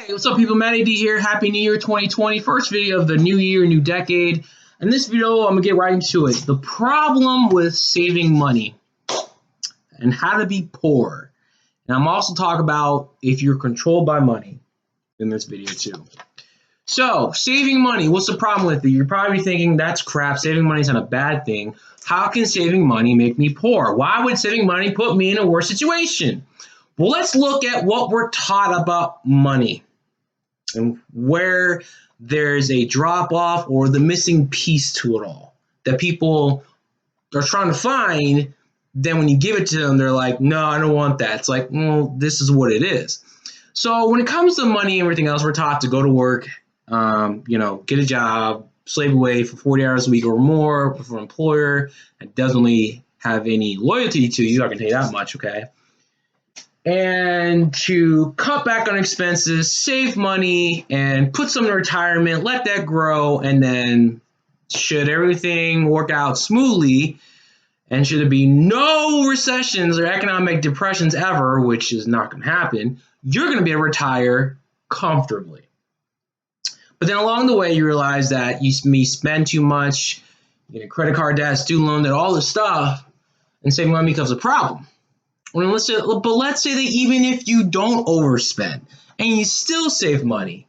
Hey, what's up, people? Matty D here. Happy New Year 2020. First video of the new year, new decade. In this video, I'm going to get right into it. The problem with saving money and how to be poor. And I'm also talking about if you're controlled by money in this video too. So, saving money, what's the problem with it? You're probably thinking, that's crap. Saving money is not a bad thing. How can saving money make me poor? Why would saving money put me in a worse situation? Well, let's look at what we're taught about money and where there's a drop off or the missing piece to it all that people are trying to find. Then when you give it to them, they're like, no, I don't want that. It's like, well, this is what it is. So when it comes to money and everything else, we're taught to go to work, get a job, slave away for 40 hours a week or more for an employer that doesn't really have any loyalty to you. I can tell you that much, okay? And to cut back on expenses, save money, and put some in retirement, let that grow, and then should everything work out smoothly, and should there be no recessions or economic depressions ever, which is not going to happen, you're going to be able to retire comfortably. But then along the way, you realize that you may spend too much, you get credit card debt, student loan debt, all this stuff, and saving money becomes a problem. But let's say that even if you don't overspend and you still save money,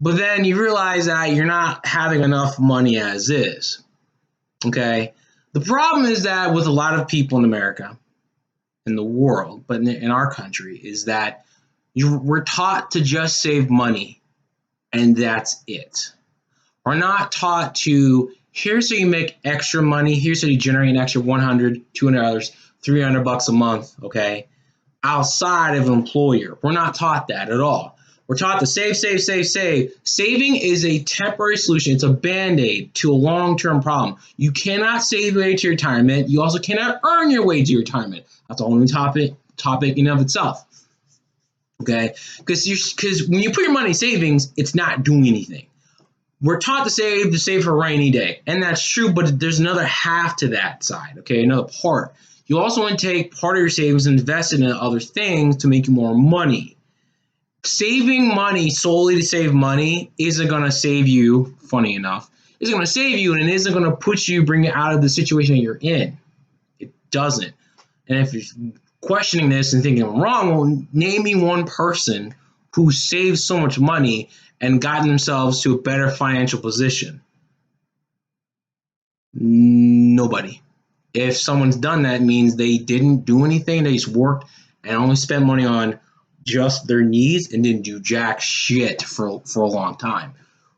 but then you realize that you're not having enough money as is, okay? The problem is that with a lot of people in America, in the world, but in our country, is that we're taught to just save money, and that's it. We're not taught to, here's how you make extra money, here's how you generate an extra $100, $200, $300 a month, okay, outside of an employer. We're not taught that at all. We're taught to save, save, save, save. Saving is a temporary solution. It's a Band-Aid to a long-term problem. You cannot save your way to retirement. You also cannot earn your way to retirement. That's a whole new topic in and of itself, okay? Because when you put your money in savings, it's not doing anything. We're taught to save for a rainy day, and that's true, but there's another half to that side, okay, another part. You also want to take part of your savings and invest it in other things to make you more money. Saving money solely to save money isn't going to save you, funny enough, isn't going to save you, and it isn't going to bring you out of the situation that you're in. It doesn't. And if you're questioning this and thinking I'm wrong, well, name me one person who saved so much money and gotten themselves to a better financial position. Nobody. If someone's done that, it means they didn't do anything. They just worked and only spent money on just their needs and didn't do jack shit for a long time,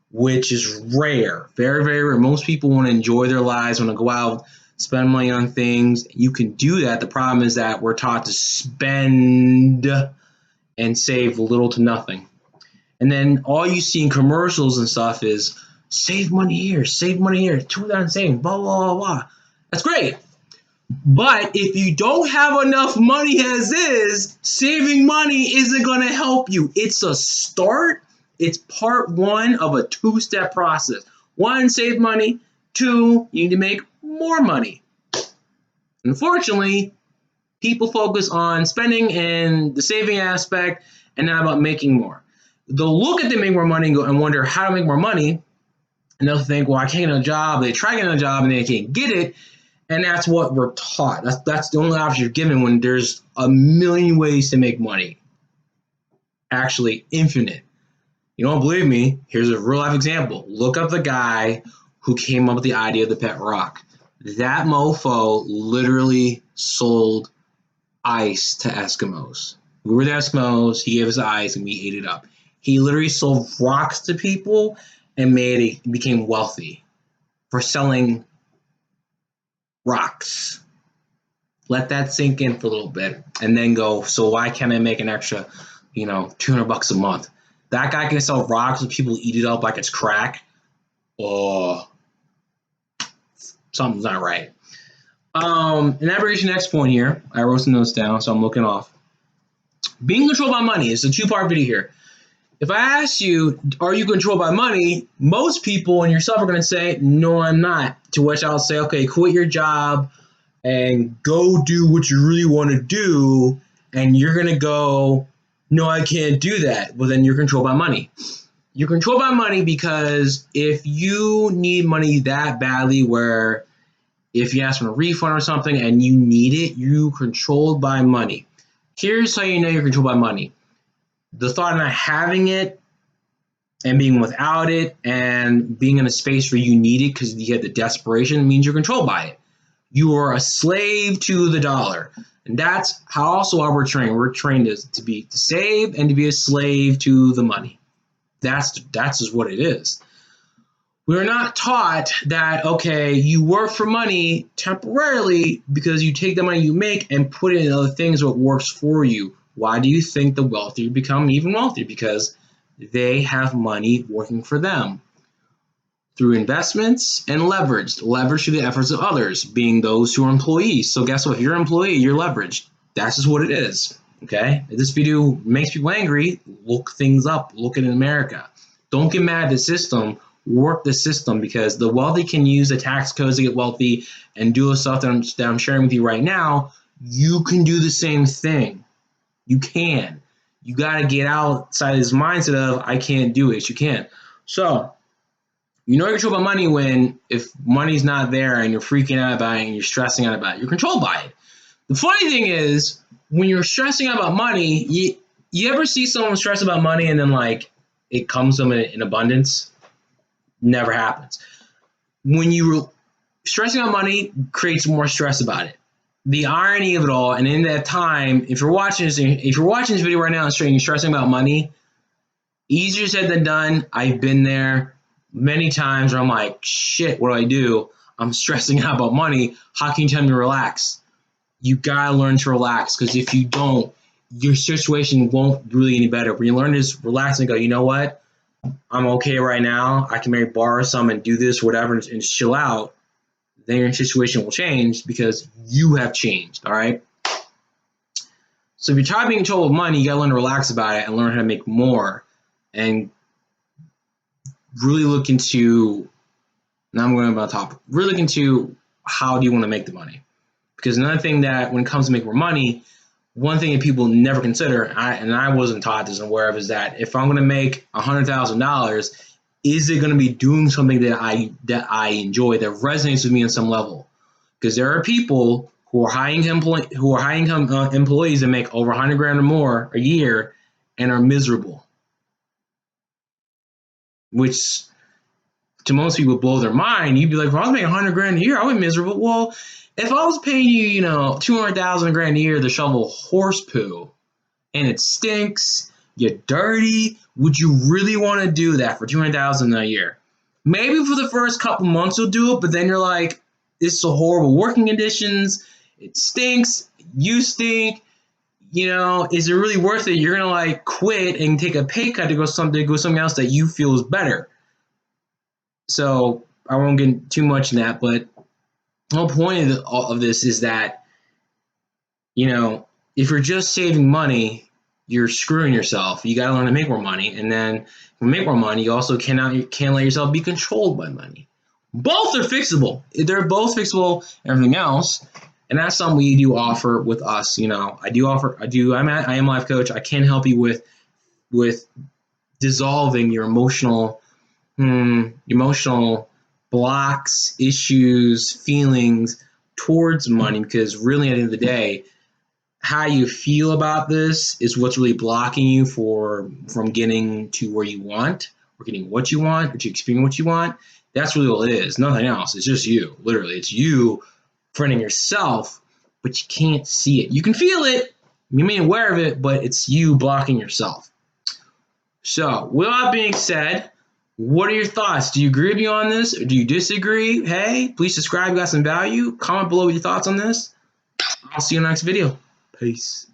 which is rare. Very, very rare. Most people want to enjoy their lives, want to go out, spend money on things. You can do that. The problem is that we're taught to spend and save little to nothing. And then all you see in commercials and stuff is save money here, 2,000 savings, blah, blah, blah, blah. That's great. But if you don't have enough money as is, saving money isn't going to help you. It's a start. It's part one of a two-step process. One, save money. Two, you need to make more money. Unfortunately, people focus on spending and the saving aspect and not about making more. They'll look at them make more money and wonder how to make more money. And they'll think, well, I can't get a job. They try getting a job and they can't get it. And that's what we're taught. That's the only option you're given when there's a million ways to make money. Actually, infinite. You don't believe me? Here's a real life example. Look up the guy who came up with the idea of the pet rock. That mofo literally sold ice to Eskimos. We were the Eskimos. He gave us ice and we ate it up. He literally sold rocks to people and became wealthy for selling rocks. Let that sink in for a little bit and then go, so why can't I make an extra, $200 a month? That guy can sell rocks and people eat it up like it's crack. Oh, something's not right. And that brings you to the next point here. I wrote some notes down, so I'm looking off. Being controlled by money is a two-part video here. If I ask you, are you controlled by money? Most people and yourself are going to say, no, I'm not. To which I'll say, okay, quit your job and go do what you really want to do. And you're going to go No, I can't do that. Well, then you're controlled by money. You're controlled by money because if you need money that badly, where if you ask for a refund or something and you need it, you're controlled by money. Here's how you know you're controlled by money. The thought of not having it and being without it and being in a space where you need it because you have the desperation means you're controlled by it. You are a slave to the dollar. And that's how also how we're trained. We're trained to save and to be a slave to the money. That's just what it is. We're not taught that, okay, you work for money temporarily because you take the money you make and put it in other things what works for you. Why do you think the wealthy become even wealthier? Because they have money working for them through investments and leverage through the efforts of others, being those who are employees. So guess what? If you're an employee, you're leveraged. That's just what it is. Okay? If this video makes people angry, look things up. Look at America. Don't get mad at the system. Work the system, because the wealthy can use the tax codes to get wealthy and do the stuff that I'm sharing with you right now. You can do the same thing. You can. You got to get outside this mindset of I can't do it. You can. So you know you're controlled by money when if money's not there and you're freaking out about it and you're stressing out about it. You're controlled by it. The funny thing is when you're stressing out about money, you ever see someone stress about money and then like it comes to them in abundance? Never happens. When you stressing out money creates more stress about it. The irony of it all, and in that time, if you're watching this video right now and you're stressing about money, easier said than done. I've been there many times where I'm like, shit, what do I do? I'm stressing out about money. How can you tell me to relax? You gotta learn to relax, because if you don't, your situation won't really any better. When you learn to just relax and go, you know what? I'm okay right now. I can maybe borrow some and do this, whatever, and chill out. Then your situation will change because you have changed. All right. So if you're tired of being in trouble with money, you gotta learn to relax about it and learn how to make more, and really look into. Now I'm going about topic. Really look into how do you want to make the money, because another thing that when it comes to making more money, one thing that people never consider, and I wasn't taught this and aware of, is that if I'm going to make $100,000, is it going to be doing something that I enjoy, that resonates with me on some level? Because there are people who are high income employees that make over 100 grand or more a year and are miserable, which to most people blow their mind. You'd be like, if I was making 100 grand a year, I would be miserable. Well, if I was paying you, 200,000 grand a year to shovel horse poo and it stinks, you're dirty, would you really want to do that for 200,000 a year? Maybe for the first couple months you'll do it, but then you're like, it's so horrible working conditions, it stinks, you stink, is it really worth it? You're gonna like quit and take a pay cut to go something else that you feel is better. So I won't get too much in that, but the whole point of this is that, if you're just saving money, you're screwing yourself. You got to learn to make more money. And then to make more money, you also can't let yourself be controlled by money. Both are fixable. They're both fixable, everything else. And that's something we do offer with us. I am a life coach. I can help you with dissolving your emotional blocks, issues, feelings towards money, because really at the end of the day, how you feel about this is what's really blocking you from getting to where you want, or getting what you want, or to experience what you want. That's really all it is. Nothing else. It's just you. Literally, it's you fronting yourself, but you can't see it. You can feel it. You may be aware of it, but it's you blocking yourself. So, with that being said, what are your thoughts? Do you agree with me on this, or do you disagree? Hey, please subscribe. Got some value. Comment below with your thoughts on this. I'll see you in the next video. Peace.